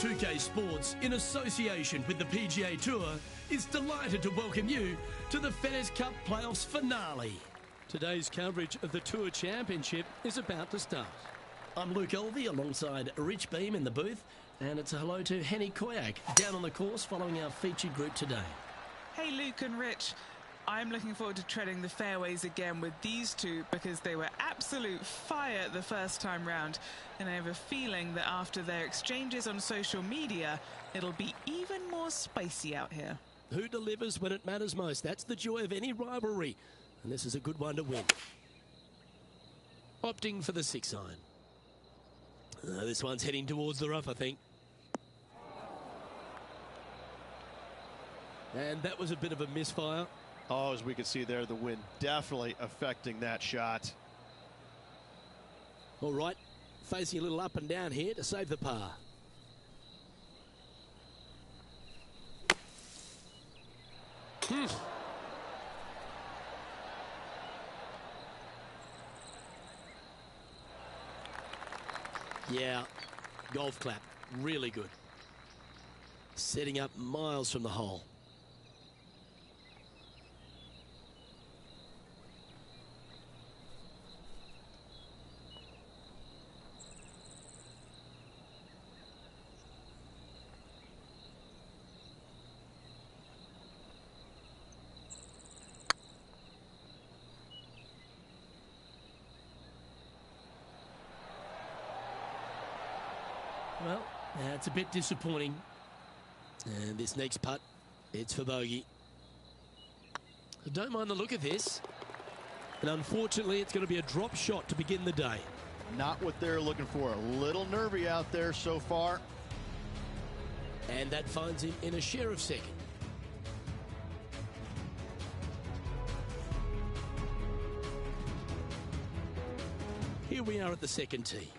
2K Sports, in association with the PGA Tour, is delighted to welcome you to the FedEx Cup Playoffs finale. Today's coverage of the Tour Championship is about to start. I'm Luke Elvey alongside Rich Beam in the booth, and it's a hello to Henny Koyak down on the course following our featured group today. Hey Luke and Rich, I'm looking forward to treading the fairways again with these two because they were absolute fire the first time round, and I have a feeling that after their exchanges on social media, it'll be even more spicy out here. Who delivers when it matters most? That's the joy of any rivalry, and this is a good one to win. Opting for the 6 iron. This one's heading towards the rough, I think. And that was a bit of a misfire. Oh, as we can see there, the wind definitely affecting that shot. All right, facing a little up and down here to save the par. Yeah, golf clap, really good. Setting up miles from the hole. Well, that's a bit disappointing. And this next putt, it's for bogey. I don't mind the look of this. And unfortunately, it's going to be a drop shot to begin the day. Not what they're looking for. A little nervy out there so far. And that finds him in a share of second. Here we are at the second tee.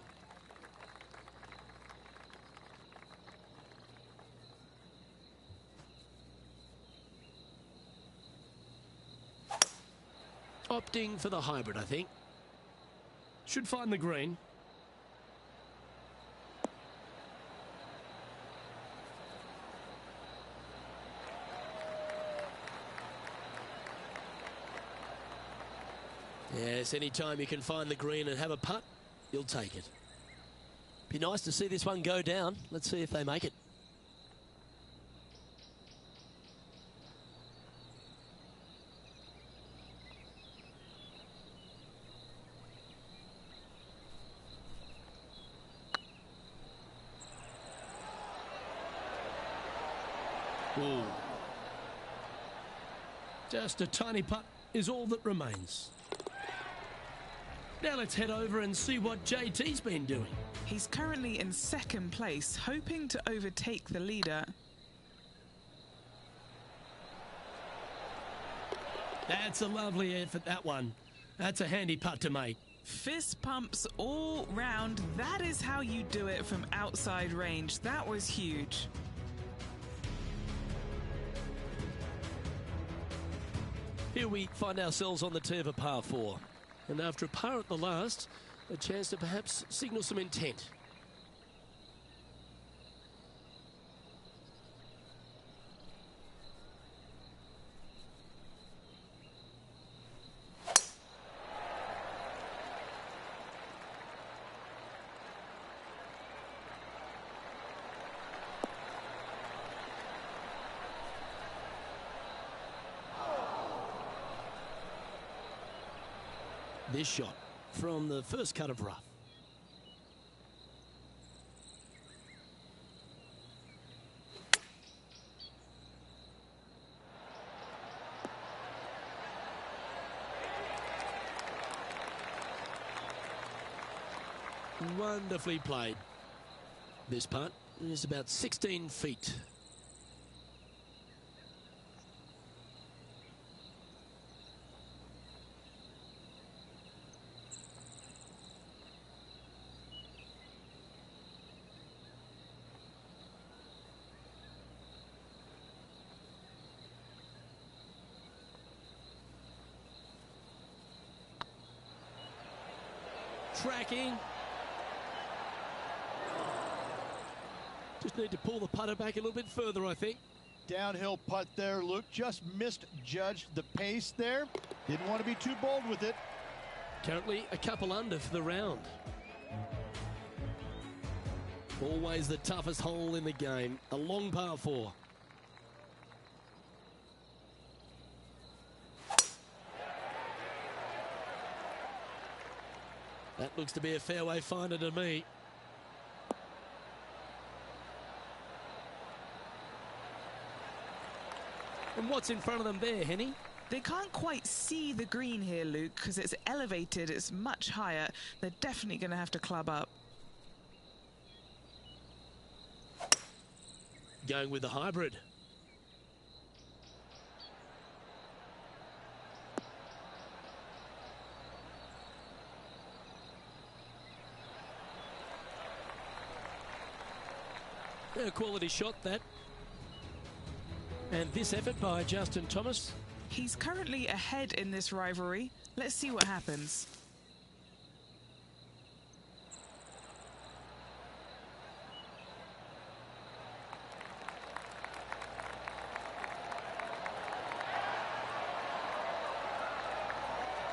Opting for the hybrid, I think. Should find the green. Yes, anytime you can find the green and have a putt, you'll take it. Be nice to see this one go down. Let's see if they make it. Ooh. Just a tiny putt is all that remains. Now let's head over and see what JT's been doing. He's currently in second place, hoping to overtake the leader. That's a lovely effort, that one. That's a handy putt to make. Fist pumps all round. That is how you do it from outside range. That was huge. Here we find ourselves on the tee of a par 4. And after a par at the last, a chance to perhaps signal some intent. This shot from the first cut of rough. Wonderfully played. This putt is about 16 feet. Tracking. Just need to pull the putter back a little bit further, I think. Downhill putt there, Luke. Just misjudged the pace there. Didn't want to be too bold with it. Currently a couple under for the round. Always the toughest hole in the game. A long par 4. That looks to be a fairway finder to me. And what's in front of them there, Henny? They can't quite see the green here, Luke, because it's elevated, it's much higher. They're definitely going to have to club up. Going with the hybrid. A quality shot, that. And this effort by Justin Thomas. He's currently ahead in this rivalry. Let's see what happens.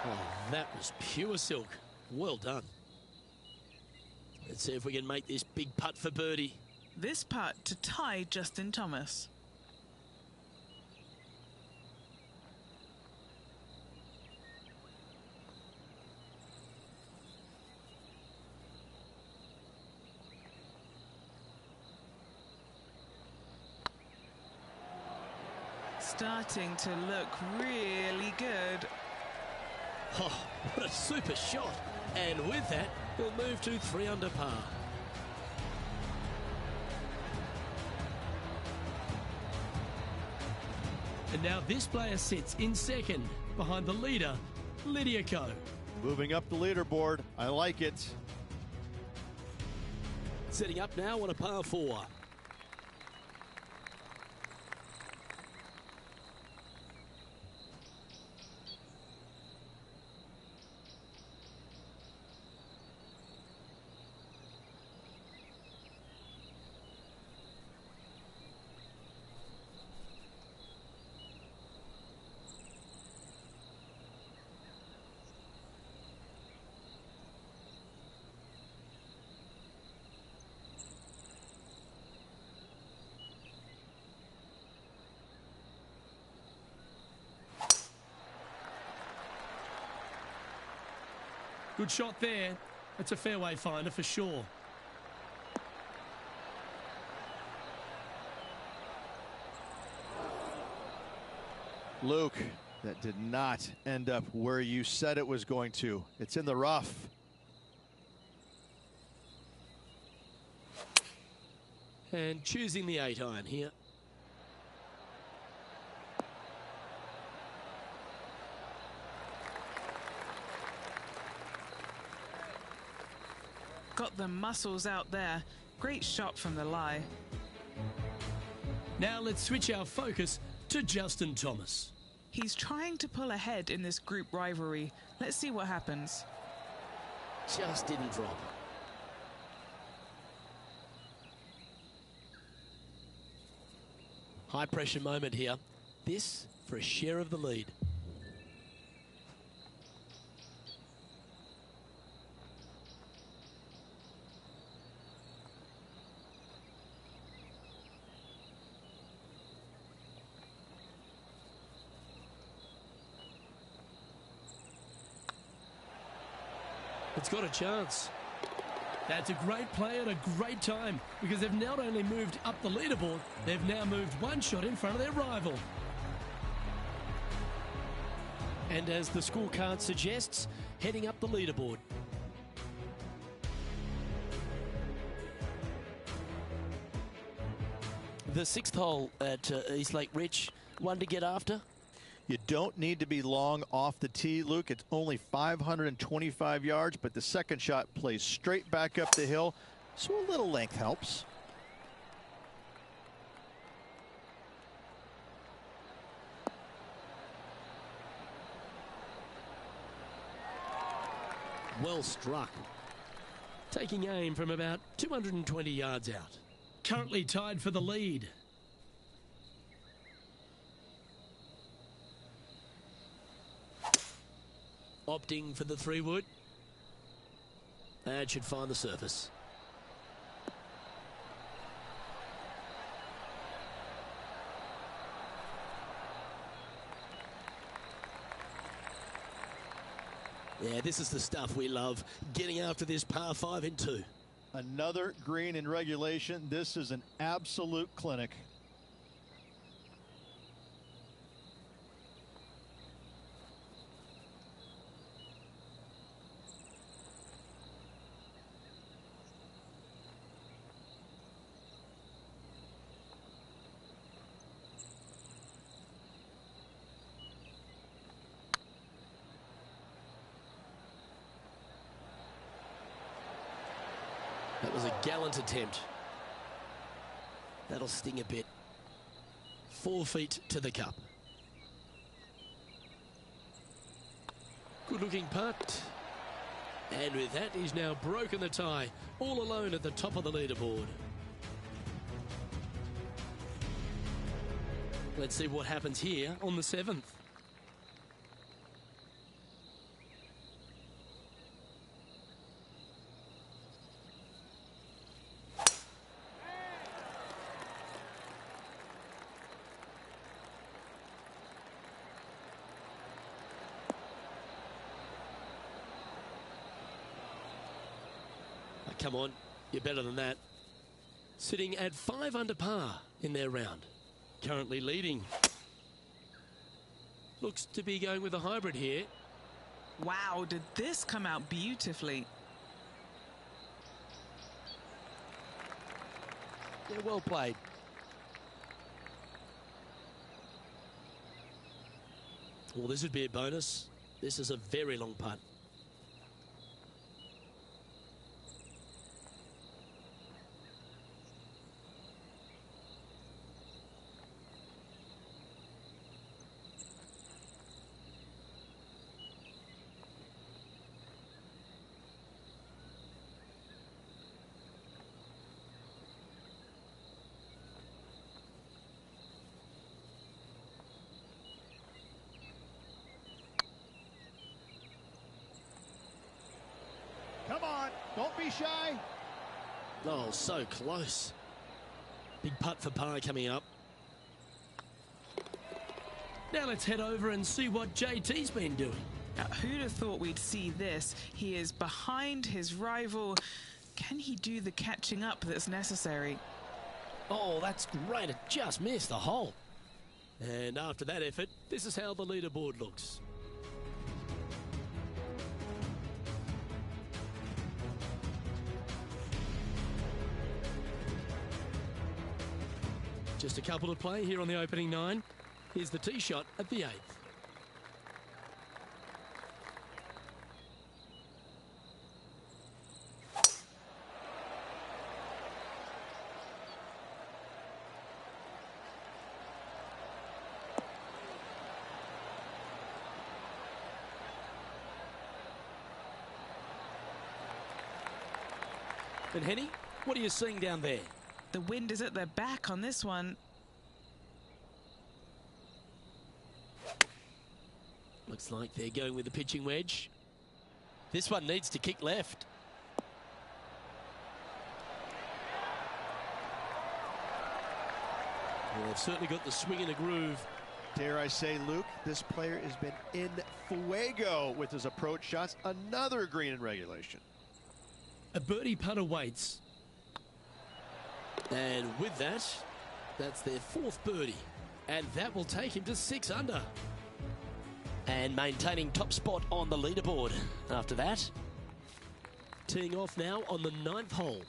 Oh, that was pure silk. Well done. Let's see if we can make this big putt for birdie. This putt to tie Justin Thomas. Starting to look really good. Oh, what a super shot. And with that, he'll move to 3 under par. And now this player sits in second behind the leader, Lidiaco. Moving up the leaderboard. I like it. Setting up now on a par 4. Good shot there. That's a fairway finder for sure. Luke, that did not end up where you said it was going to. It's in the rough. And choosing the 8-iron here. Got the muscles out there. Great shot from the lie. Now let's switch our focus to Justin Thomas. He's trying to pull ahead in this group rivalry. Let's see what happens. Just didn't drop. High pressure moment here. This for a share of the lead. It's got a chance. That's a great play at a great time because they've not only moved up the leaderboard, they've now moved 1 shot in front of their rival. And as the scorecard suggests, heading up the leaderboard. The 6th hole at East Lake Rich, one to get after. You don't need to be long off the tee, Luke. It's only 525 yards, but the second shot plays straight back up the hill, so a little length helps. Well struck. Taking aim from about 220 yards out. currently tied for the lead. Opting for the 3-wood. And should find the surface. Yeah, this is the stuff we love, getting after this par 5 in 2. Another green in regulation. This is an absolute clinic. That was a gallant attempt. That'll sting a bit. 4 feet to the cup. Good looking putt. And with that, he's now broken the tie, all alone at the top of the leaderboard. Let's see what happens here on the 7th. Come on, you're better than that. Sitting at 5 under par in their round. Currently leading. Looks to be going with a hybrid here. Wow, did this come out beautifully? Yeah, well played. Well, this would be a bonus. This is a very long putt. Come on, don't be shy. Oh, so close. Big putt for par coming up. Now let's head over and see what JT's been doing. Now, who'd have thought we'd see this? He is behind his rival. Can he do the catching up that's necessary? Oh, that's great. It just missed the hole. And after that effort, this is how the leaderboard looks. Just a couple to play here on the opening 9. Here's the tee shot at the 8th. And Henny, what are you seeing down there? The wind is at their back on this one. Looks like they're going with the pitching wedge. This one needs to kick left. Well, they've certainly got the swing and a groove. Dare I say, Luke, this player has been in fuego with his approach shots. Another green in regulation. A birdie putt awaits. And with that, that's their 4th birdie. And that will take him to 6 under. And maintaining top spot on the leaderboard. After that, teeing off now on the 9th hole.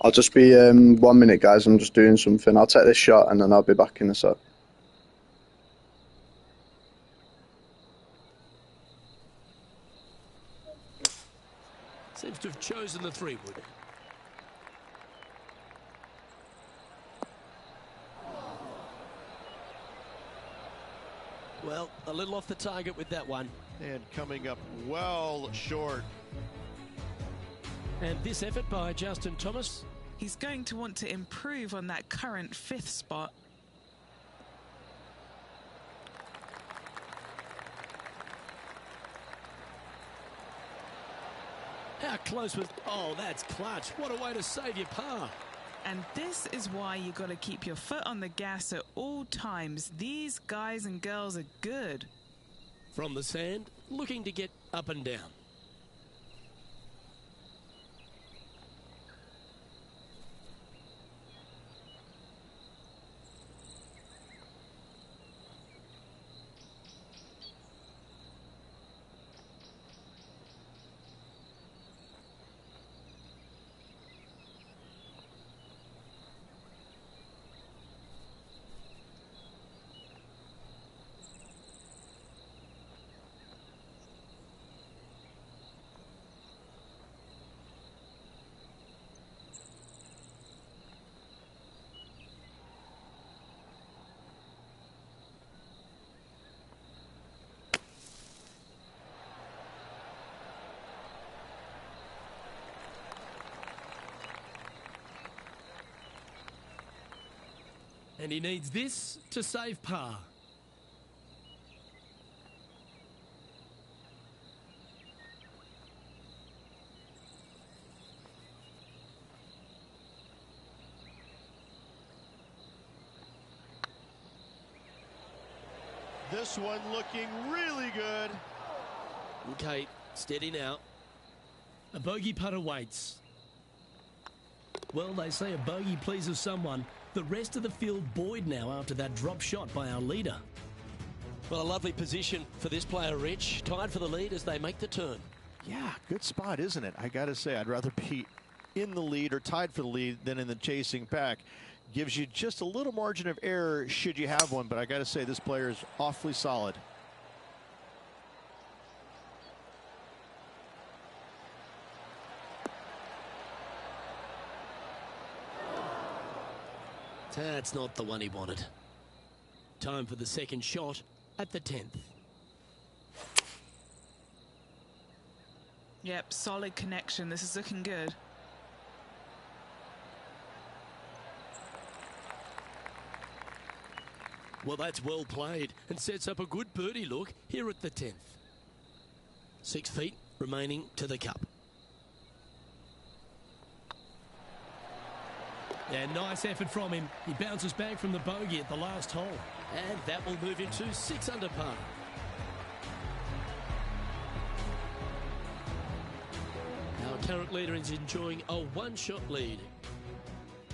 I'll just be 1 minute, guys. I'm just doing something. I'll take this shot and then I'll be back in a sec. Seems to have chosen the 3-wood. Well, a little off the target with that one. And coming up well short. And this effort by Justin Thomas. He's going to want to improve on that current 5th spot. How close was... Oh, that's clutch. What a way to save your par. And this is why you got to keep your foot on the gas at all times. These guys and girls are good. From the sand, looking to get up and down. And he needs this to save par. This one looking really good. Okay, steady now. A bogey putt awaits. Well, they say a bogey pleases someone. The rest of the field buoyed now after that drop shot by our leader. Well, a lovely position for this player, Rich. Tied for the lead as they make the turn. Yeah, good spot, isn't it? I got to say, I'd rather be in the lead or tied for the lead than in the chasing pack. Gives you just a little margin of error should you have one, but I got to say, this player is awfully solid. That's not the one he wanted. Time for the second shot at the 10th. Yep, solid connection. This is looking good. Well, that's well played and sets up a good birdie look here at the 10th. 6 feet remaining to the cup. Yeah, nice effort from him. He bounces back from the bogey at the last hole. And that will move him to 6 under par. Our current leader is enjoying a 1-shot lead.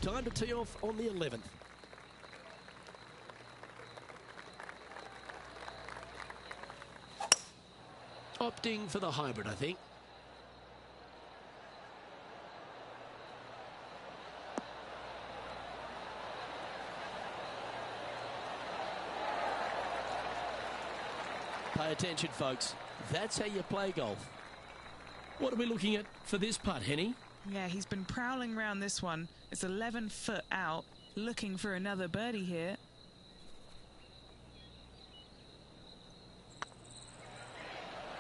Time to tee off on the 11th. Opting for the hybrid, I think. Pay attention, folks. That's how you play golf. What are we looking at for this putt, Henny? Yeah, he's been prowling around this one. It's 11 foot out, looking for another birdie here.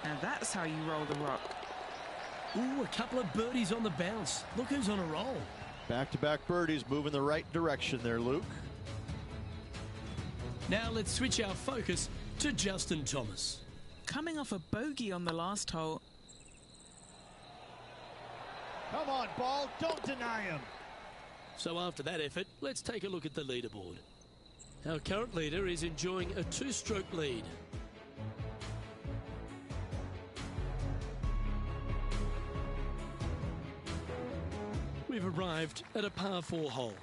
Now that's how you roll the rock. Ooh, a couple of birdies on the bounce. Look who's on a roll. Back-to-back birdies, moving the right direction there, Luke. Now let's switch our focus to Justin Thomas. Coming off a bogey on the last hole. Come on, ball, don't deny him. So after that effort, let's take a look at the leaderboard. Our current leader is enjoying a 2-stroke lead. arrived at a par 4 hole.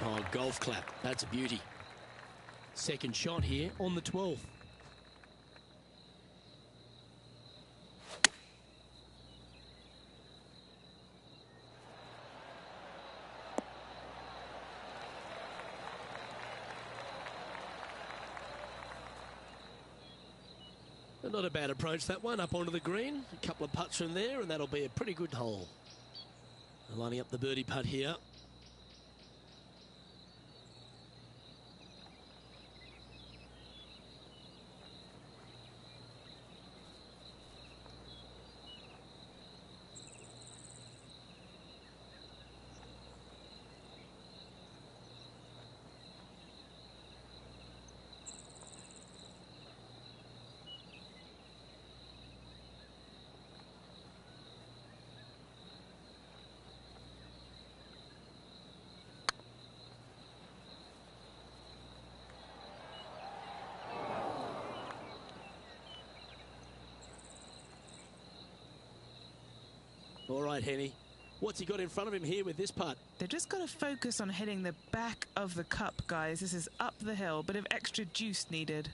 Oh, golf clap. That's a beauty. Second shot here on the 12th. Not a bad approach, that one, up onto the green. A couple of putts from there, and that'll be a pretty good hole. Lining up the birdie putt here. All right, Henny. What's he got in front of him here with this putt? They've just got to focus on hitting the back of the cup, guys. This is up the hill, bit of extra juice needed.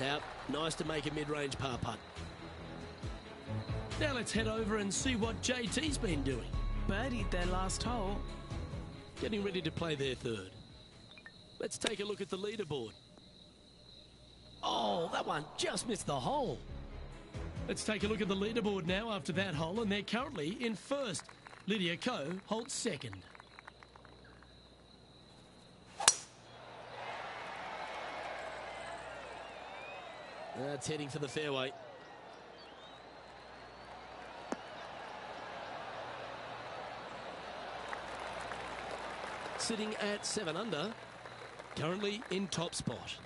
Now, nice to make a mid-range par putt. Now let's head over and see what JT's been doing. Birdied their last hole. Getting ready to play their third. Let's take a look at the leaderboard. Oh, that one just missed the hole. Let's take a look at the leaderboard now after that hole, and they're currently in first. Lydia Ko holds second. That's heading for the fairway. Sitting at 7 under, currently in top spot.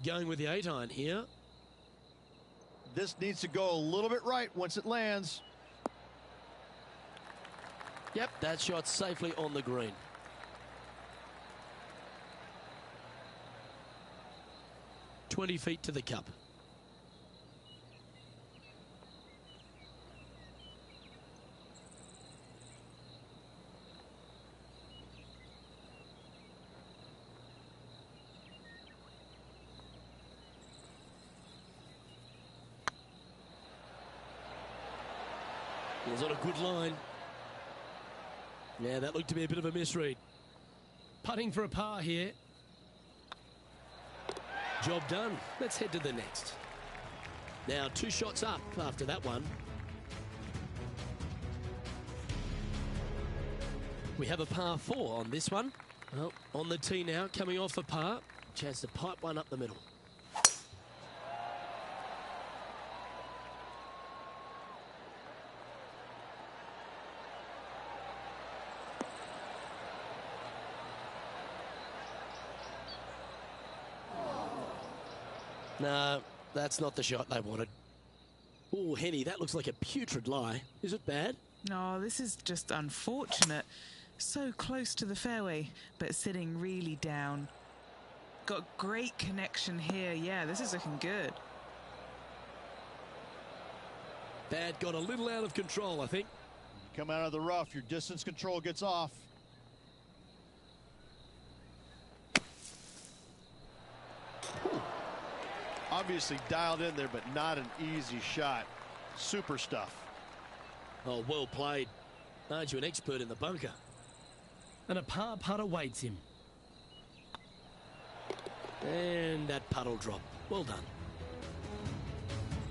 Going with the 8-iron here. This needs to go a little bit right once it lands. Yep, that shot safely on the green. "20 feet to the cup. It was on a good line. Yeah, that looked to be a bit of a misread. Putting for a par here. Job done. Let's head to the next. Now 2 shots up after that one. We have a par 4 on this one. Well, on the tee now, coming off a par. Chance to pipe one up the middle. No, that's not the shot they wanted. Oh, Henny, that looks like a putrid lie. Is it bad? No, this is just unfortunate. So close to the fairway, but sitting really down. Got great connection here. Yeah, this is looking good. Bad got a little out of control, I think. You come out of the rough, your distance control gets off. Obviously dialed in there, but not an easy shot. Super stuff. Oh, well played. Aren't you an expert in the bunker? And a par putt awaits him. And that putt'll drop. Well done.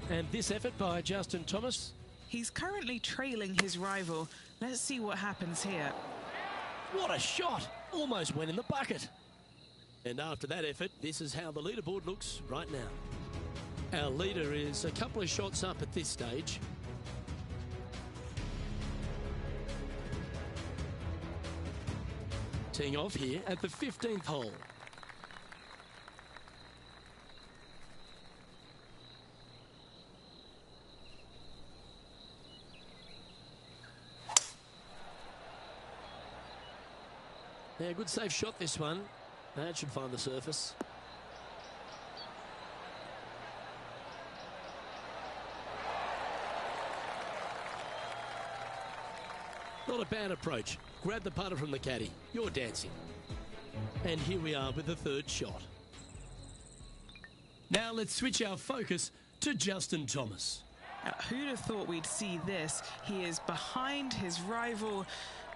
And this effort by Justin Thomas. He's currently trailing his rival. Let's see what happens here. What a shot! Almost went in the bucket. And after that effort, this is how the leaderboard looks right now. Our leader is a couple of shots up at this stage. Teeing off here at the 15th hole. Yeah, good safe shot this one. That should find the surface. Not a bad approach. Grab the putter from the caddy. You're dancing. And here we are with the third shot. Now let's switch our focus to Justin Thomas. Who'd have thought we'd see this? He is behind his rival.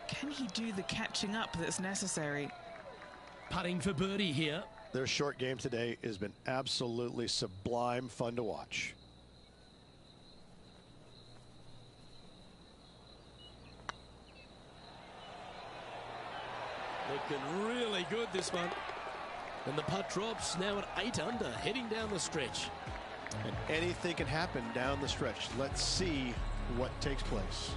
Can he do the catching up that's necessary? Putting for birdie here. Their short game today has been absolutely sublime fun to watch. Looking really good, this one. And the putt drops now at 8 under, heading down the stretch. And anything can happen down the stretch. Let's see what takes place.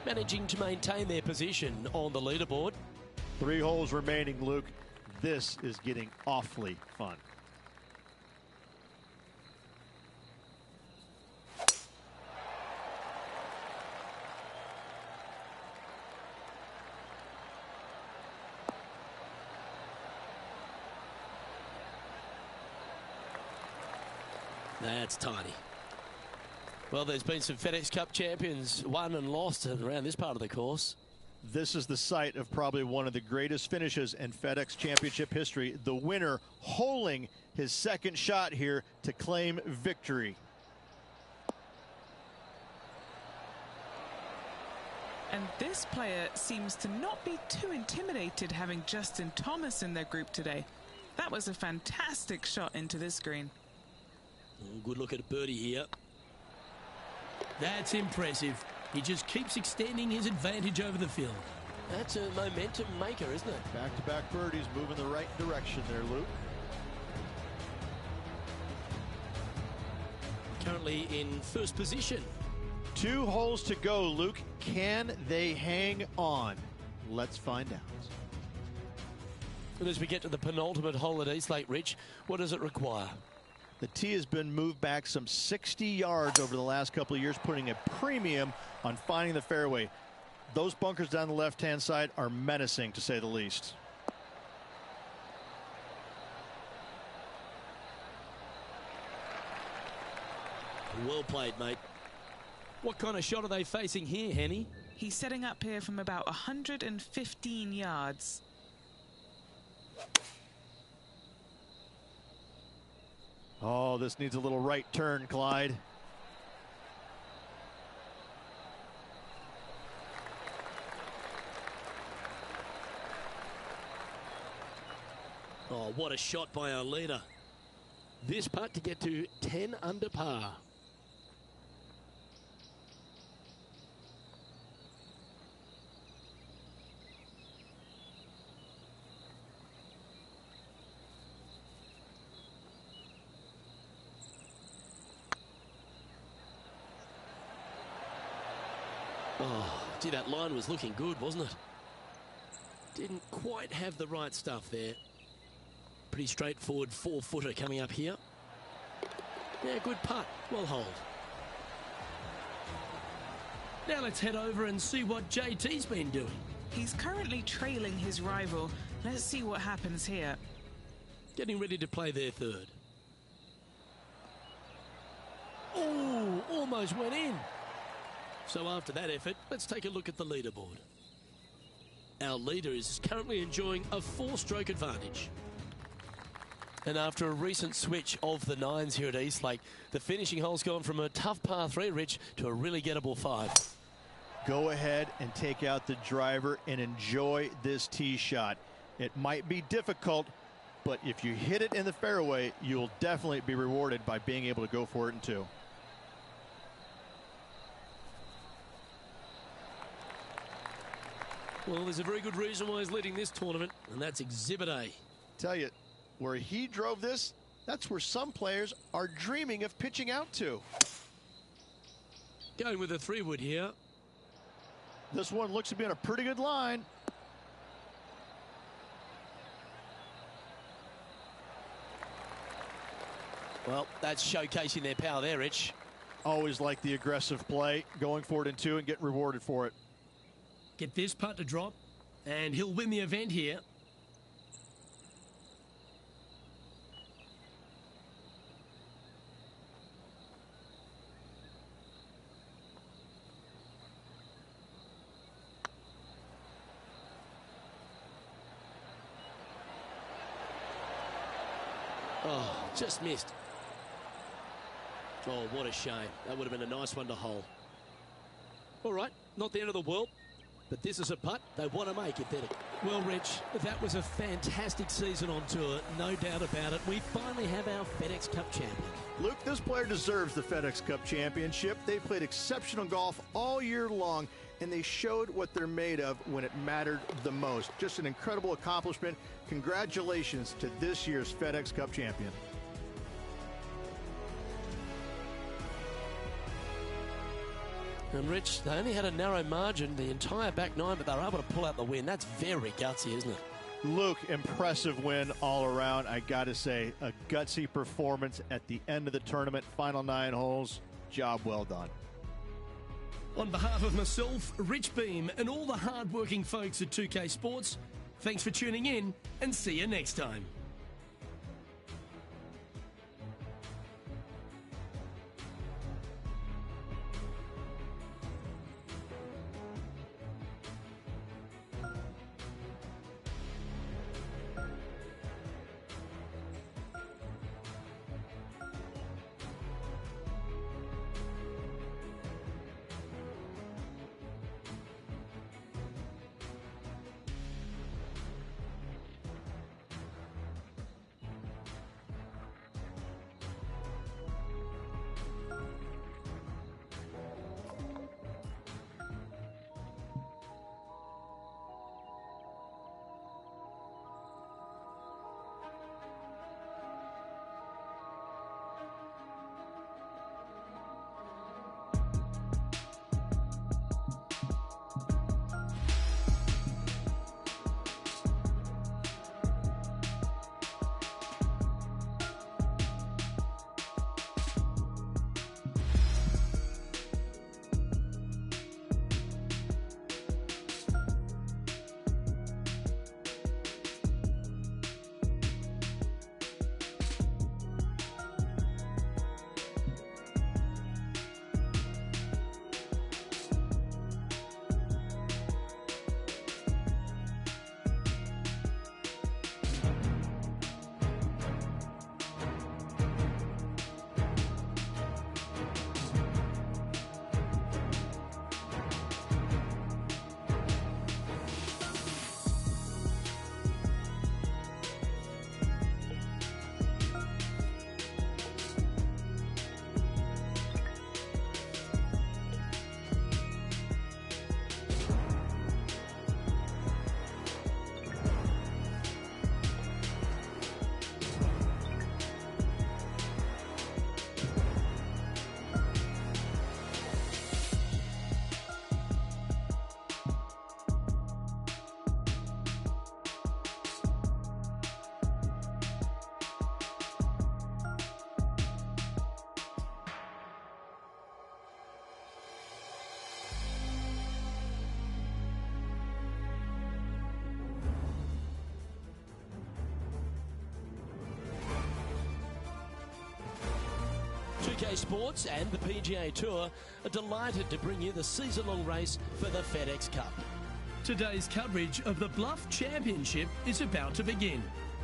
Managing to maintain their position on the leaderboard. 3 holes remaining, Luke. This is getting awfully fun. That's tiny. Well, there's been some FedEx Cup champions won and lost around this part of the course. This is the site of probably one of the greatest finishes in FedEx Championship history. The winner holing his second shot here to claim victory. And this player seems to not be too intimidated having Justin Thomas in their group today. That was a fantastic shot into this green. Good look at a birdie here. That's impressive. He just keeps extending his advantage over the field. That's a momentum maker, isn't it? Back-to-back birdies, moving the right direction there, Luke. Currently in first position. 2 holes to go, Luke. Can they hang on? Let's find out. And as we get to the penultimate hole at East Lake, Rich, what does it require? The tee has been moved back some 60 yards over the last couple of years, putting a premium on finding the fairway. Those bunkers down the left-hand side are menacing, to say the least. Well played, mate. What kind of shot are they facing here, Henny? He's setting up here from about 115 yards. Oh, this needs a little right turn, Clyde. Oh, what a shot by our leader. This putt to get to 10 under par. Oh, gee, that line was looking good, wasn't it? Didn't quite have the right stuff there. Pretty straightforward 4-footer coming up here. Yeah, good putt. Well holed. Now let's head over and see what JT's been doing. He's currently trailing his rival. Let's see what happens here. Getting ready to play their third. Oh, almost went in. So after that effort, let's take a look at the leaderboard. Our leader is currently enjoying a 4-stroke advantage. And after a recent switch of the 9s here at East Lake, the finishing hole's gone from a tough par 3, Rich, to a really gettable 5. Go ahead and take out the driver and enjoy this tee shot. It might be difficult, but if you hit it in the fairway, you'll definitely be rewarded by being able to go for it in 2. Well, there's a very good reason why he's leading this tournament, and that's Exhibit A. Tell you, where he drove this, that's where some players are dreaming of pitching out to. Going with a 3-wood here. This one looks to be on a pretty good line. Well, that's showcasing their power there, Rich. Always like the aggressive play, going for it in 2 and getting rewarded for it. Get this putt to drop, and he'll win the event here. Oh, just missed. Oh, what a shame. That would have been a nice one to hole. All right, not the end of the world, but this is a putt they want to make if they're... Well, Rich, that was a fantastic season on tour, no doubt about it. We finally have our FedEx Cup champion. Luke, this player deserves the FedEx Cup championship. They played exceptional golf all year long, and they showed what they're made of when it mattered the most. Just an incredible accomplishment. Congratulations to this year's FedEx Cup champion. And Rich, they only had a narrow margin the entire back nine, but they were able to pull out the win. That's very gutsy, isn't it? Luke, impressive win all around. I got to say, a gutsy performance at the end of the tournament. Final 9 holes. Job well done. On behalf of myself, Rich Beam, and all the hard-working folks at 2K Sports, thanks for tuning in, and see you next time. PGA Sports and the PGA Tour are delighted to bring you the season-long race for the FedEx Cup. Today's coverage of the Bluff Championship is about to begin.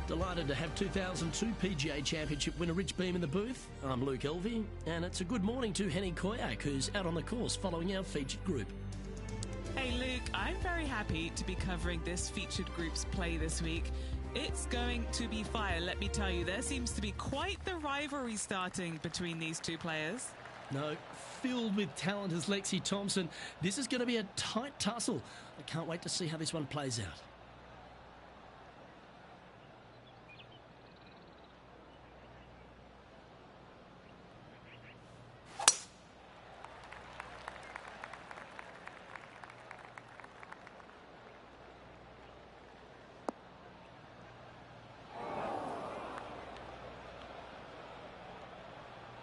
Delighted to have 2002 PGA Championship winner Rich Beam in the booth. I'm Luke Elvey, and it's a good morning to Henning Koyak, who's out on the course following our featured group. Hey Luke, I'm very happy to be covering this featured group's play this week. It's going to be fire, let me tell you. There seems to be quite the rivalry starting between these two players. No, filled with talent as Lexi Thompson. This is going to be a tight tussle. I can't wait to see how this one plays out.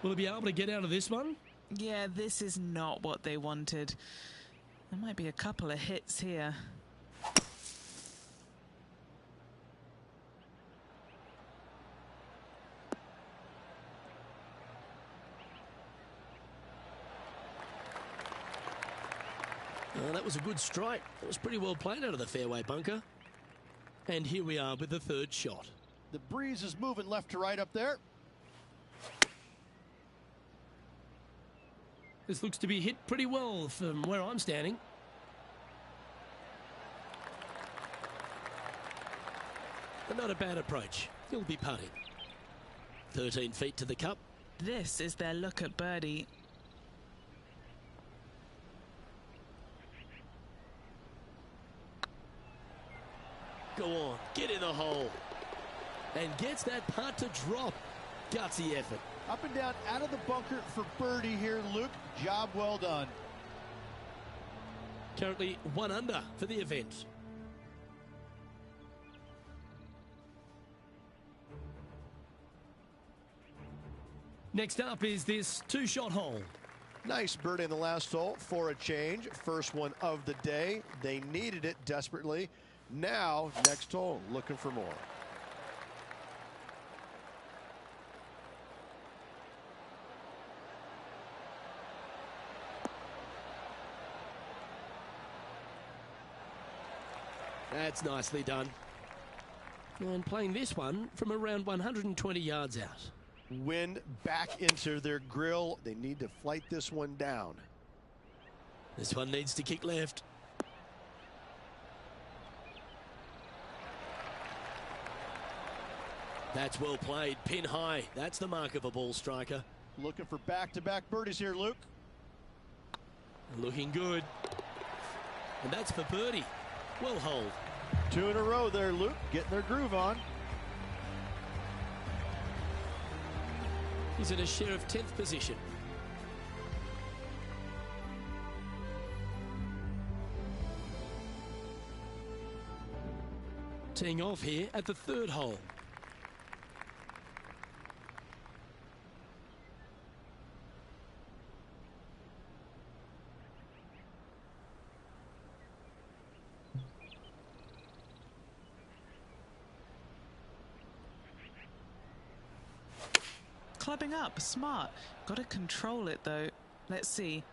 Will he be able to get out of this one? Yeah, this is not what they wanted. There might be a couple of hits here. Oh, that was a good strike. It was pretty well played out of the fairway bunker. And here we are with the third shot. The breeze is moving left to right up there. This looks to be hit pretty well from where I'm standing. But not a bad approach. He'll be putting. 13 feet to the cup. This is their look at birdie. Go on, get in the hole. And gets that putt to drop. Gutsy effort. Up and down out of the bunker for birdie here, Luke. Job well done. Currently 1 under for the event. Next up is this 2-shot hole. Nice birdie in the last hole for a change. First one of the day. They needed it desperately. Now, next hole, looking for more. That's nicely done. And playing this one from around 120 yards out. Wind back into their grill. They need to flight this one down. This one needs to kick left. That's well played. Pin high. That's the mark of a ball striker. Looking for back-to-back birdies here, Luke. Looking good. And that's for birdie. Well holed. 2 in a row there, Luke. Getting their groove on. He's in a share of 10th position. Teeing off here at the 3rd hole. Clubbing up, smart. Got to control it though. Let's see.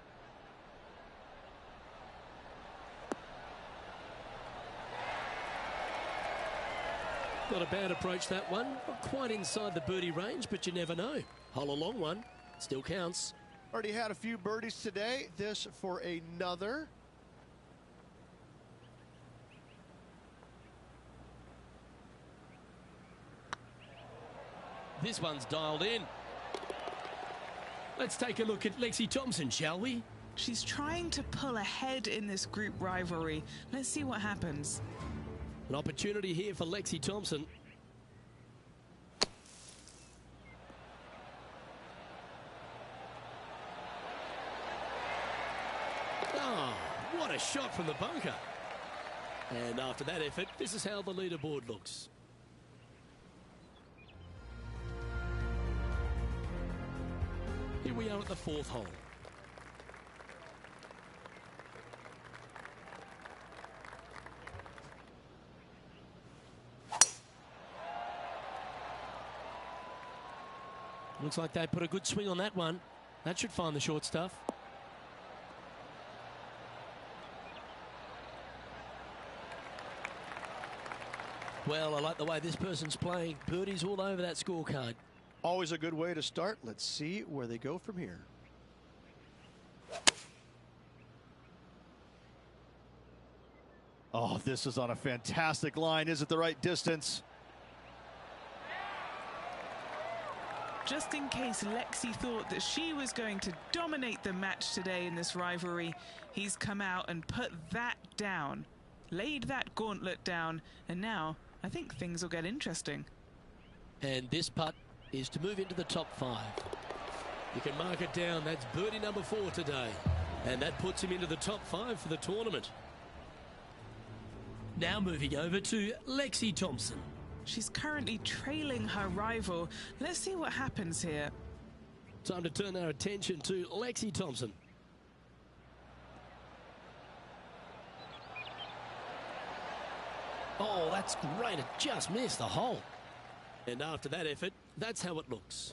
Not a bad approach, that one. Not quite inside the birdie range, but you never know. Hole a long one. Still counts. Already had a few birdies today. This for another. This one's dialed in. Let's take a look at Lexi Thompson, shall we? She's trying to pull ahead in this group rivalry. Let's see what happens. An opportunity here for Lexi Thompson. Oh, what a shot from the bunker. And after that effort, this is how the leaderboard looks. Here we are at the 4th hole. Looks like they put a good swing on that one. That should find the short stuff. Well, I like the way this person's playing. Birdies all over that scorecard. Always a good way to start. Let's see where they go from here. Oh, this is on a fantastic line. Is it the right distance? just in case Lexi thought that she was going to dominate the match today in this rivalry, he's come out and put that down, laid that gauntlet down, and now I think things will get interesting. And this putt is to move into the top 5. You can mark it down. That's birdie number 4 today. And that puts him into the top 5 for the tournament. Now moving over to Lexi Thompson. She's currently trailing her rival. Let's see what happens here. Time to turn our attention to Lexi Thompson. Oh, that's great. It just missed the hole. And after that effort, that's how it looks.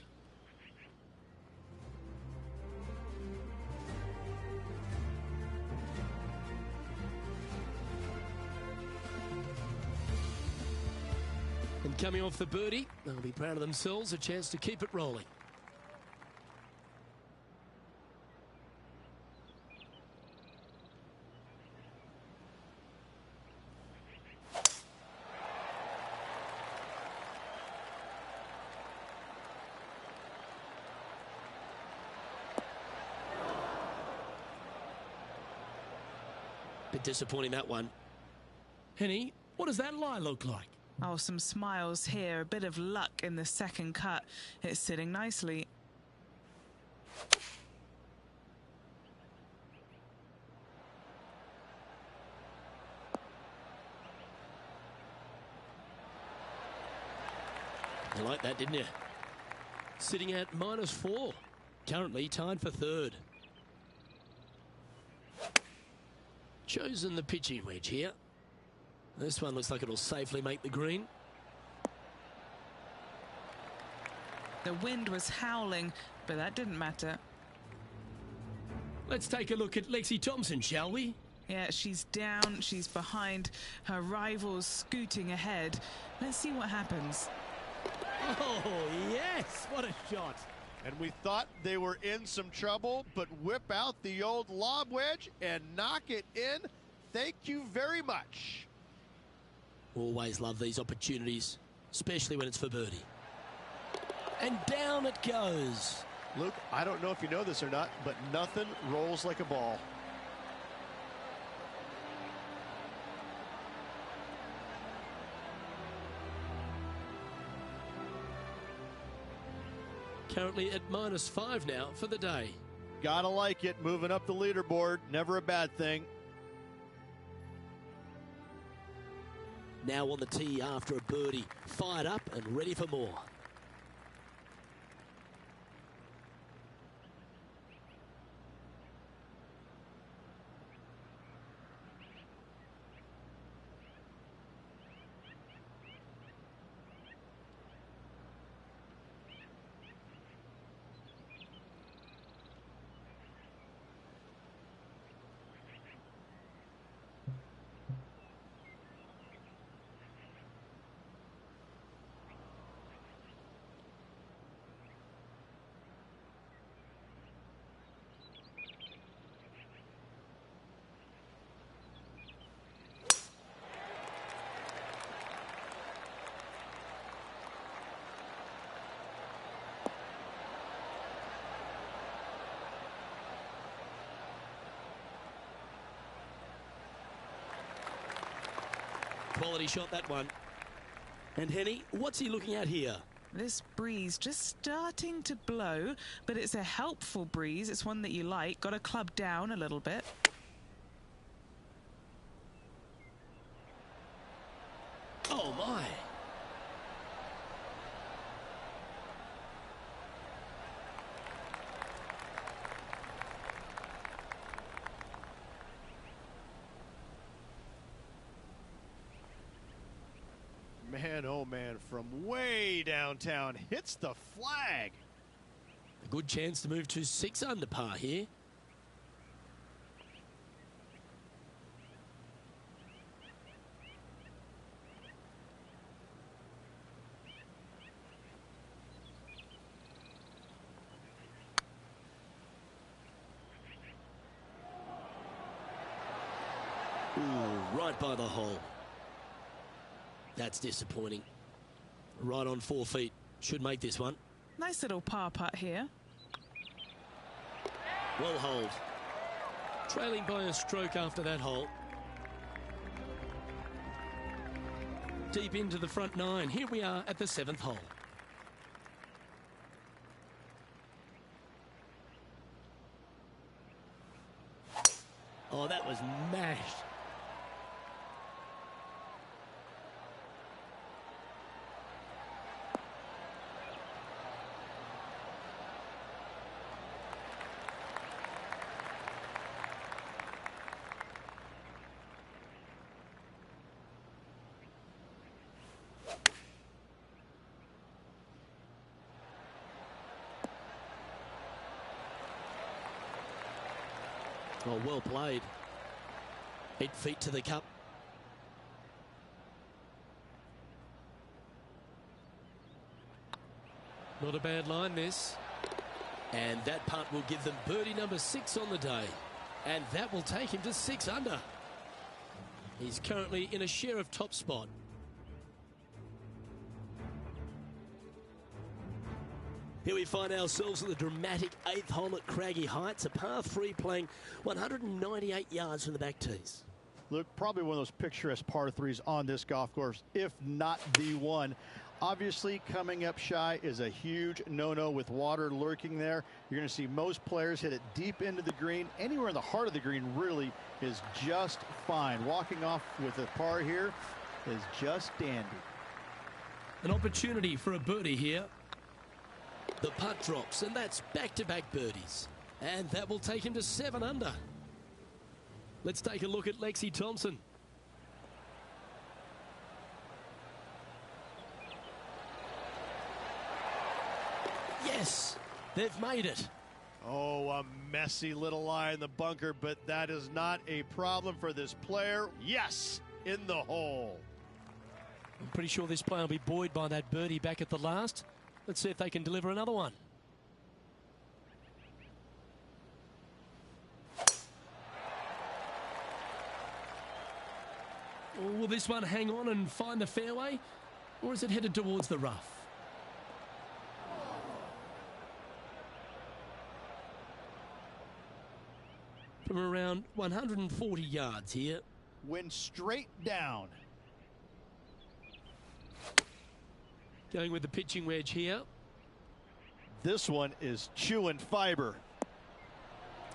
And coming off the birdie, they'll be proud of themselves, a chance to keep it rolling. Bit disappointing, that one. Henny, what does that lie look like? Oh, some smiles here, a bit of luck in the second cut. It's sitting nicely. You like that, didn't you? Sitting at -4. Currently tied for 3rd. Chosen the pitching wedge here. This one looks like it'll safely make the green. The wind was howling, but that didn't matter. Let's take a look at Lexi Thompson, shall we? Yeah, she's down, she's behind, her rival's scooting ahead. Let's see what happens. Oh, yes, what a shot. And we thought they were in some trouble, but whip out the old lob wedge and knock it in. Thank you very much. Always love these opportunities, especially when it's for birdie. And down it goes. Luke, I don't know if you know this or not, but nothing rolls like a ball. Currently at -5 now for the day. Gotta like it, moving up the leaderboard, never a bad thing. Now on the tee after a birdie, fired up and ready for more. Quality shot, that one. And Henny, what's he looking at here? This breeze just starting to blow, but it's a helpful breeze. It's one that you like. Got to club down a little bit. Oh, my. Man, oh man, from way downtown, hits the flag. A good chance to move to 6 under par here. Ooh, right by the hole. That's disappointing. Right on 4 feet. Should make this one. Nice little par putt here. Well holed. Trailing by a stroke after that hole. Deep into the front nine. Here we are at the 7th hole. Oh, that was mashed. Oh, well played. 8 feet to the cup. Not a bad line, this. And that putt will give them birdie number 6 on the day. And that will take him to 6 under. He's currently in a share of top spot. Here we find ourselves at the dramatic 8th hole at Craggy Heights, a par 3 playing 198 yards from the back tees. Look, probably one of those picturesque par 3s on this golf course, if not the one. Obviously, coming up shy is a huge no-no with water lurking there. You're going to see most players hit it deep into the green. Anywhere in the heart of the green really is just fine. Walking off with a par here is just dandy. An opportunity for a birdie here. The putt drops, and that's back-to-back birdies. And that will take him to 7 under. Let's take a look at Lexi Thompson. Yes, they've made it. Oh, a messy little lie in the bunker, but that is not a problem for this player. Yes, in the hole. I'm pretty sure this player will be buoyed by that birdie back at the last. Let's see if they can deliver another one. Will this one hang on and find the fairway? Or is it headed towards the rough? From around 140 yards here. Went straight down. Going with the pitching wedge here. This one is chewing fiber.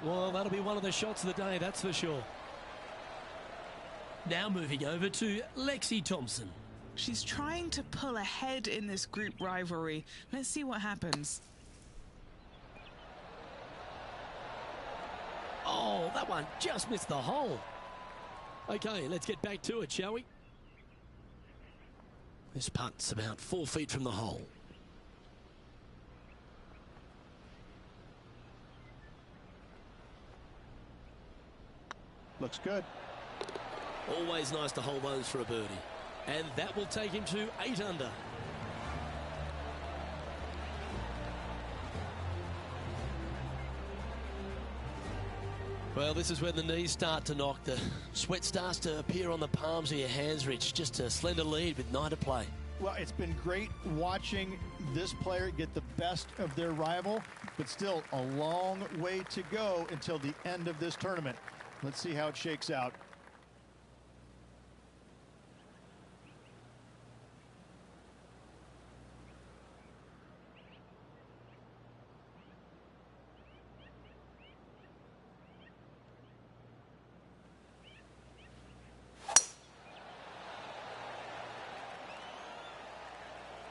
Well, that'll be one of the shots of the day, that's for sure. Now moving over to Lexi Thompson. She's trying to pull ahead in this group rivalry. Let's see what happens. Oh, that one just missed the hole. Okay, let's get back to it, shall we? This putt's about 4 feet from the hole. Looks good. Always nice to hold those for a birdie. And that will take him to 8 under. Well, this is when the knees start to knock. The sweat starts to appear on the palms of your hands, Rich. Just a slender lead with 9 to play. Well, it's been great watching this player get the best of their rival, but still a long way to go until the end of this tournament. Let's see how it shakes out.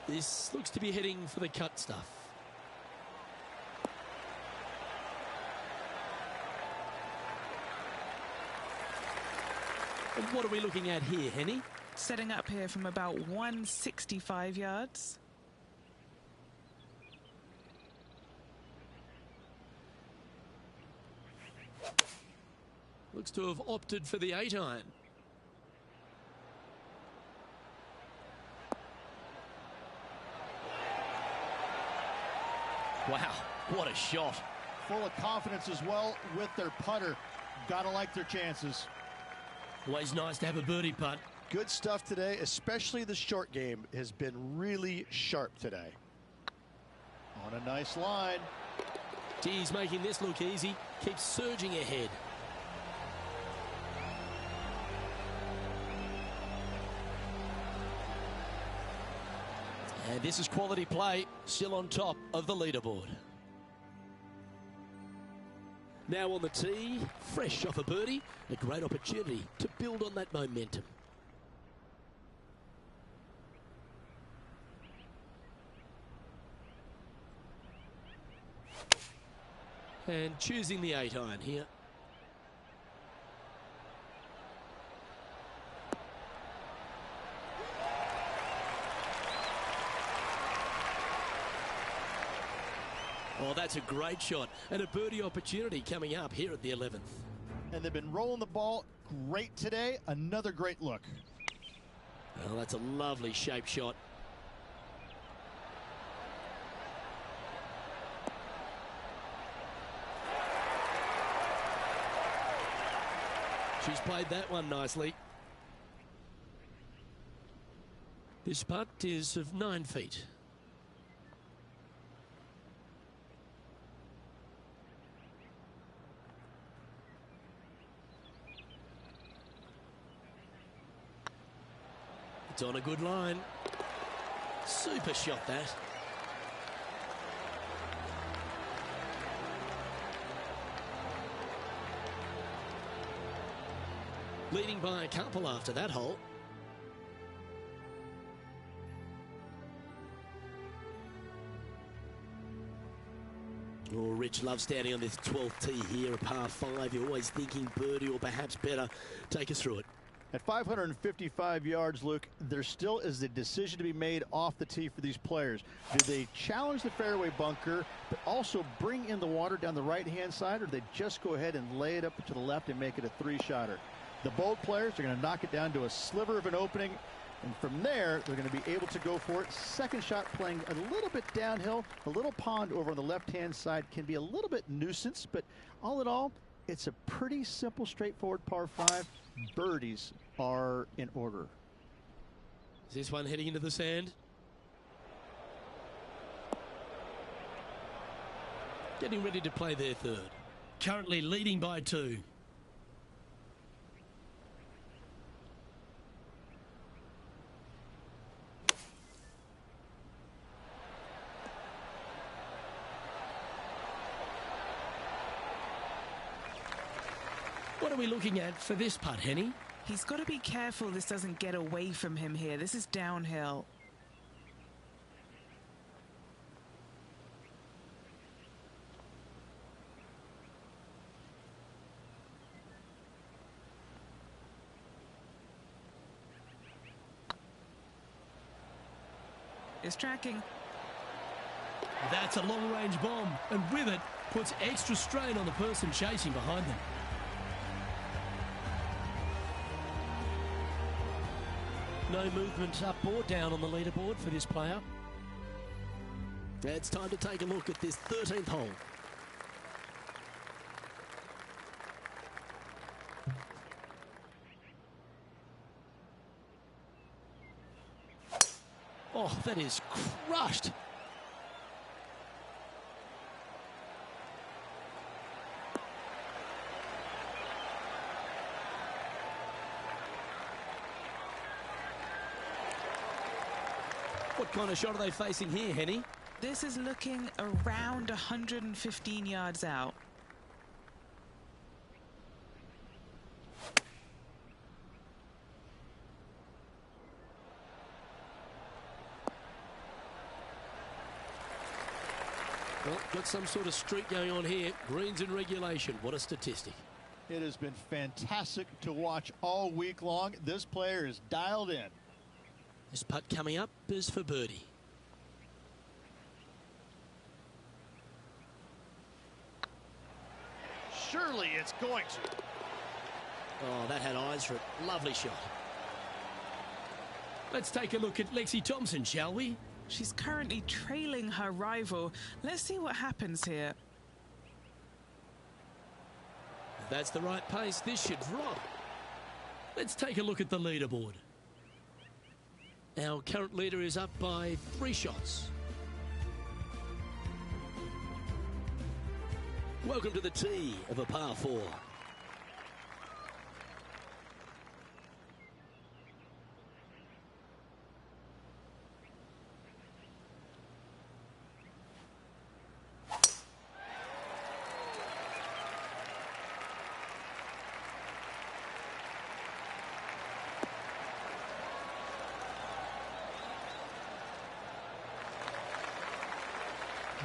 This looks to be heading for the cut stuff. And what are we looking at here, Henny? Setting up here from about 165 yards. Looks to have opted for the 8-iron. Wow, what a shot. Full of confidence as well with their putter. Gotta like their chances. Always nice to have a birdie putt. Good stuff today, especially the short game has been really sharp today. On a nice line. He's making this look easy. Keeps surging ahead. And this is quality play, still on top of the leaderboard. Now on the tee, fresh off a birdie, a great opportunity to build on that momentum. And choosing the 8-iron here. Oh, that's a great shot and a birdie opportunity coming up here at the 11th. And they've been rolling the ball great today. Another great look. Oh, that's a lovely shape shot. She's played that one nicely. This putt is of 9 feet. It's on a good line. Super shot, that. Leading by a couple after that hole. Oh, Rich loves standing on this 12th tee here, a par 5. You're always thinking birdie or perhaps better. Take us through it. At 555 yards, Luke, there still is a decision to be made off the tee for these players. Do they challenge the fairway bunker, but also bring in the water down the right-hand side, or do they just go ahead and lay it up to the left and make it a 3-shotter? The bold players are going to knock it down to a sliver of an opening, and from there, they're going to be able to go for it. Second shot playing a little bit downhill. A little pond over on the left-hand side can be a little bit nuisance, but all in all, it's a pretty simple, straightforward par 5. Birdies are in order. Is this one heading into the sand? Getting ready to play their third. Currently leading by 2. What are we looking at for this putt, Henny? He's got to be careful this doesn't get away from him here. This is downhill. It's tracking. That's a long-range bomb, and with it, puts extra strain on the person chasing behind them. No movement up or down on the leaderboard for this player. It's time to take a look at this 13th hole. Oh, that is crushed. What kind of shot are they facing here, Henny? This is looking around 115 yards out. Well, got some sort of streak going on here. Greens in regulation. What a statistic. It has been fantastic to watch all week long. This player is dialed in. This putt coming up is for birdie. Surely it's going to. Oh, that had eyes for it. Lovely shot. Let's take a look at Lexi Thompson, shall we? She's currently trailing her rival. Let's see what happens here. If that's the right pace, this should drop. Let's take a look at the leaderboard. Our current leader is up by 3 shots. Welcome to the tee of a par 4.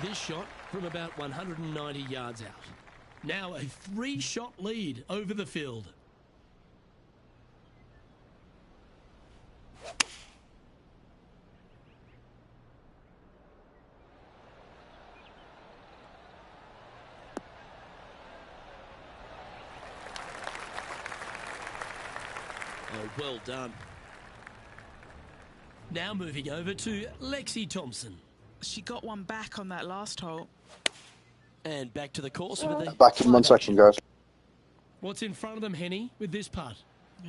This shot from about 190 yards out. Now a 3-shot lead over the field. Oh, well done. Now moving over to Lexi Thompson. She got one back on that last hole. And back to the course with the Back in 1 second, guys. What's in front of them, Henny, with this putt?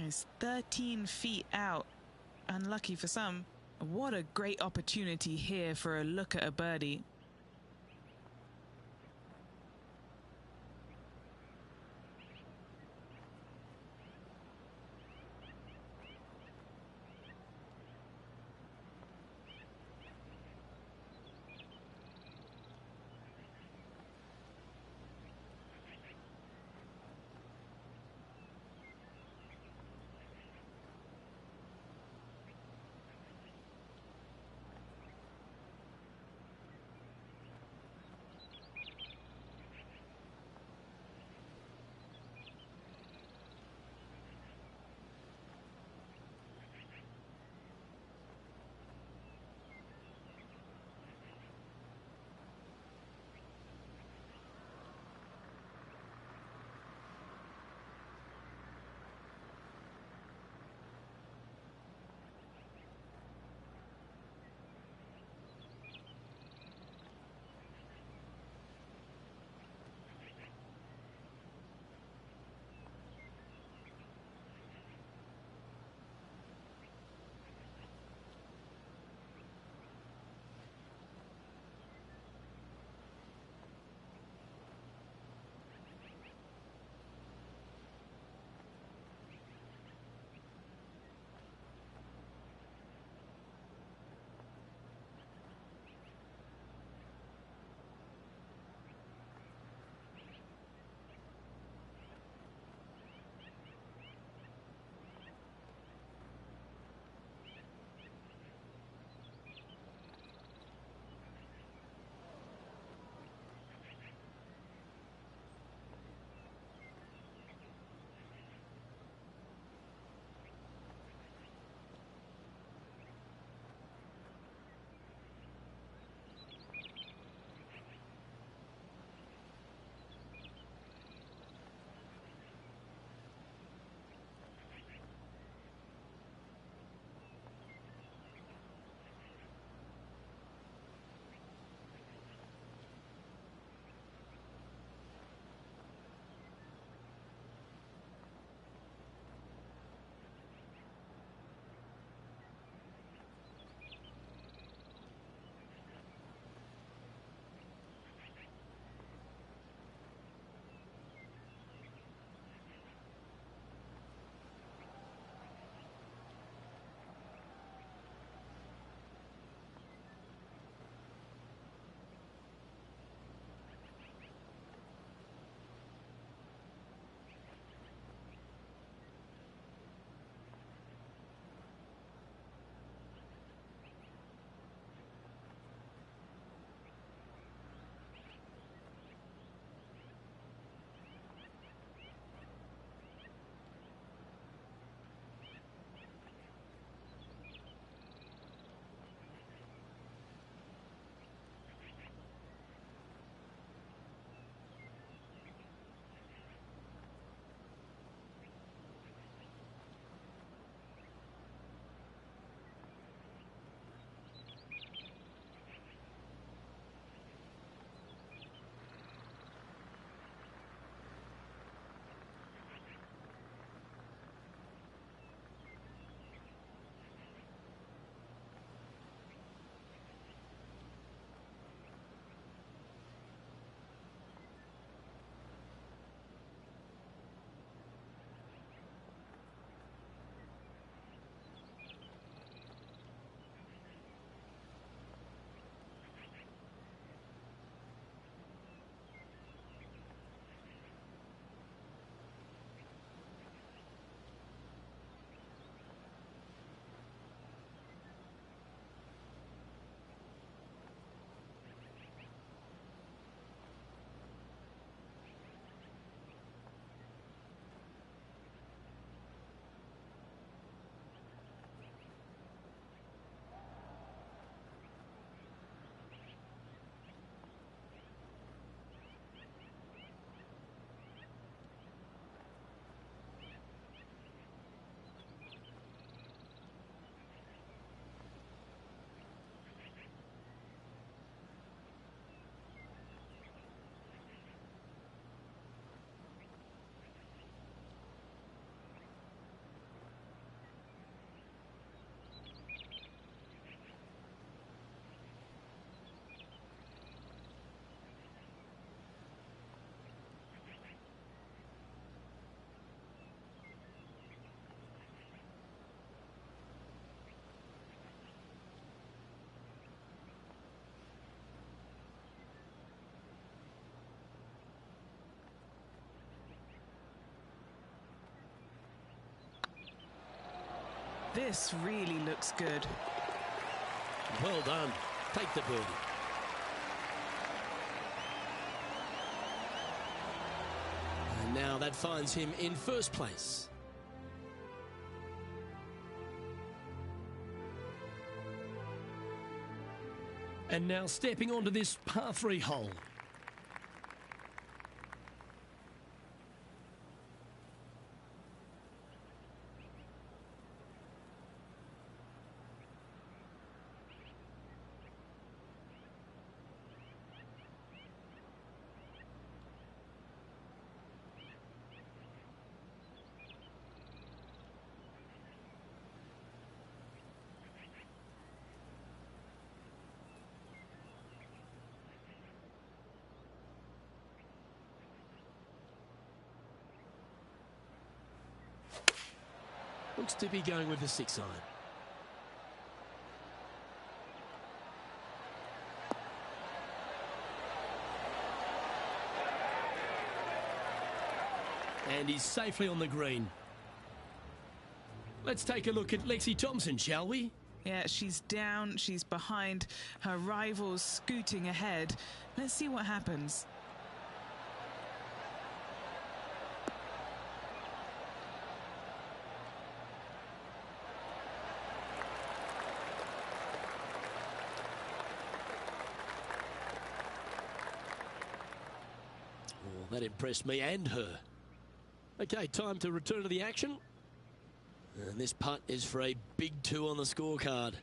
It's 13 feet out. Unlucky for some. What a great opportunity here for a look at a birdie. This really looks good. Well done. Take the birdie. And now that finds him in first place. And now stepping onto this par 3 hole. Looks to be going with the 6-iron. And he's safely on the green. Let's take a look at Lexi Thompson, shall we? Yeah, she's down, she's behind, her rivals scooting ahead. Let's see what happens. That impressed me and her. Okay, time to return to the action. And this putt is for a big 2 on the scorecard.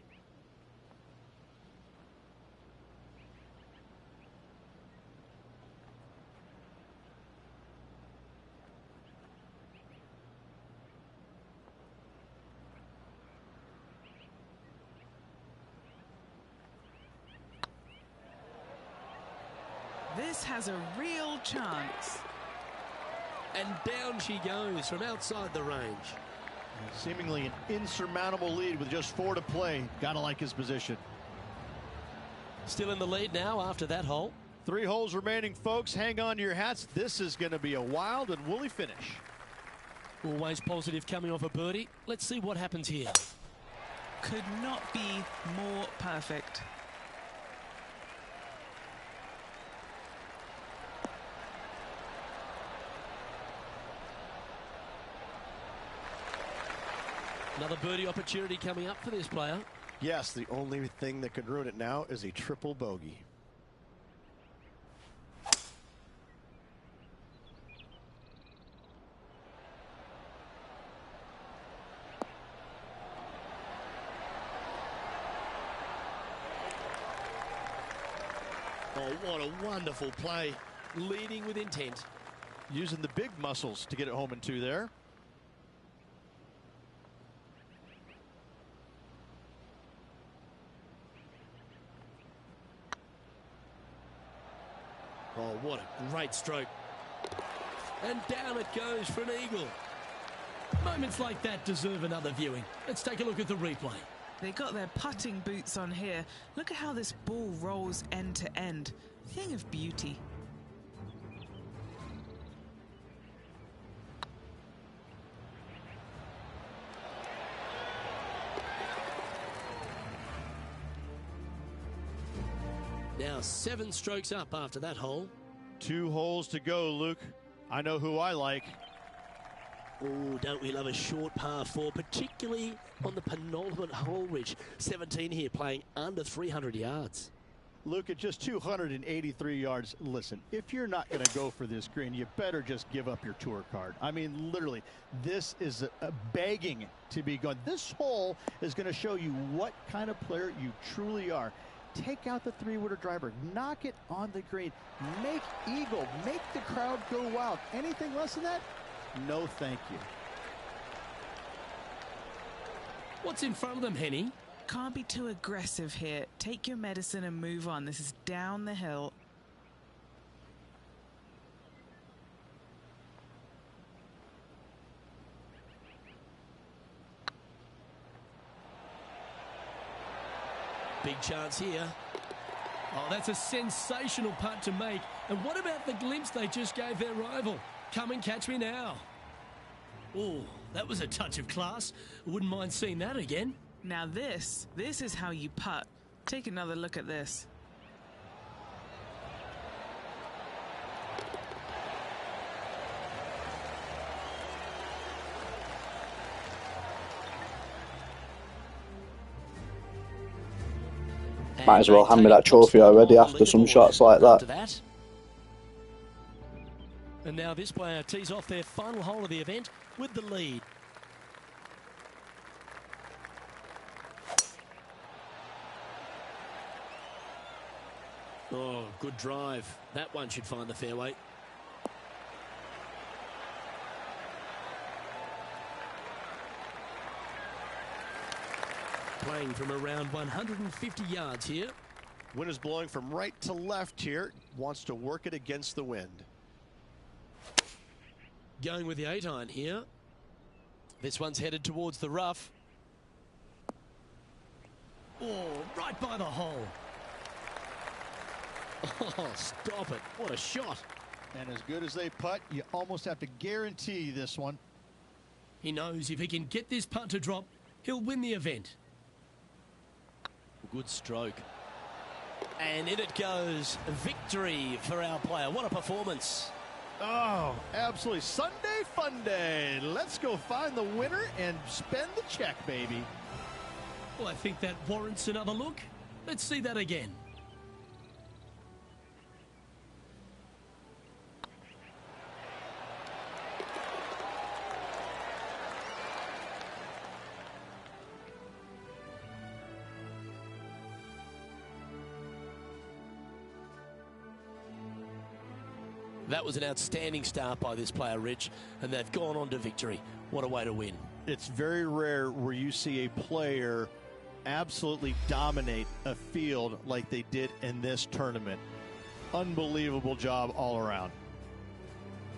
This has a real chance. And down she goes from outside the range. Seemingly an insurmountable lead with just 4 to play. Gotta like his position. Still in the lead now after that hole. 3 holes remaining, folks. Hang on to your hats. This is going to be a wild and woolly finish. Always positive coming off a birdie. Let's see what happens here. Could not be more perfect. Another birdie opportunity coming up for this player. Yes, the only thing that could ruin it now is a triple bogey. Oh, what a wonderful play. Leading with intent. Using the big muscles to get it home in 2 there. Oh, what a great stroke. And down it goes for an eagle. Moments like that deserve another viewing. Let's take a look at the replay. They got their putting boots on here. Look at how this ball rolls end to end. Thing of beauty. Now 7 strokes up after that hole. 2 holes to go, Luke. I know who I like. Oh, don't we love a short par 4, particularly on the penultimate hole, Rich. 17 here, playing under 300 yards. Luke, at just 283 yards, listen, if you're not going to go for this green, you better just give up your tour card. I mean, literally, this is a begging to be gone. This hole is going to show you what kind of player you truly are. Take out the 3-wooder driver, knock it on the green, make eagle, make the crowd go wild. Anything less than that? No, thank you. What's in front of them, Henny? Can't be too aggressive here. Take your medicine and move on. This is down the hill. Big chance here. Oh, that's a sensational putt to make. And what about the glimpse they just gave their rival? Come and catch me now. Oh, that was a touch of class. Wouldn't mind seeing that again. Now this is how you putt. Take another look at this. Might as well hand me that trophy already after some shots like that. And now this player tees off their final hole of the event with the lead. Oh, good drive. That one should find the fairway. Playing from around 150 yards here. Wind is blowing from right to left here. Wants to work it against the wind. Going with the 8-iron here. This one's headed towards the rough. Oh, right by the hole. Oh, stop it. What a shot. And as good as they putt, you almost have to guarantee this one. He knows if he can get this putt to drop, he'll win the event. Good stroke. And in it goes. Victory for our player. What a performance. Oh, absolutely. Sunday fun day. Let's go find the winner and spend the check, baby. Well, I think that warrants another look. Let's see that again. That was an outstanding start by this player, Rich, and they've gone on to victory. What a way to win. It's very rare where you see a player absolutely dominate a field like they did in this tournament. Unbelievable job all around.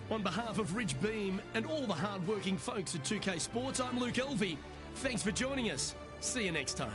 On behalf of Rich Beam and all the hard-working folks at 2K Sports, I'm Luke Elvey. Thanks for joining us. See you next time.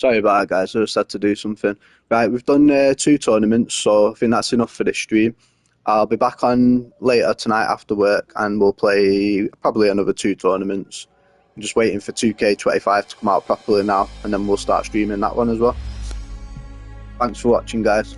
Sorry about that, guys. I just had to do something. Right, we've done 2 tournaments, so I think that's enough for this stream. I'll be back on later tonight after work, and we'll play probably another 2 tournaments. I'm just waiting for 2K25 to come out properly now, and then we'll start streaming that one as well. Thanks for watching, guys.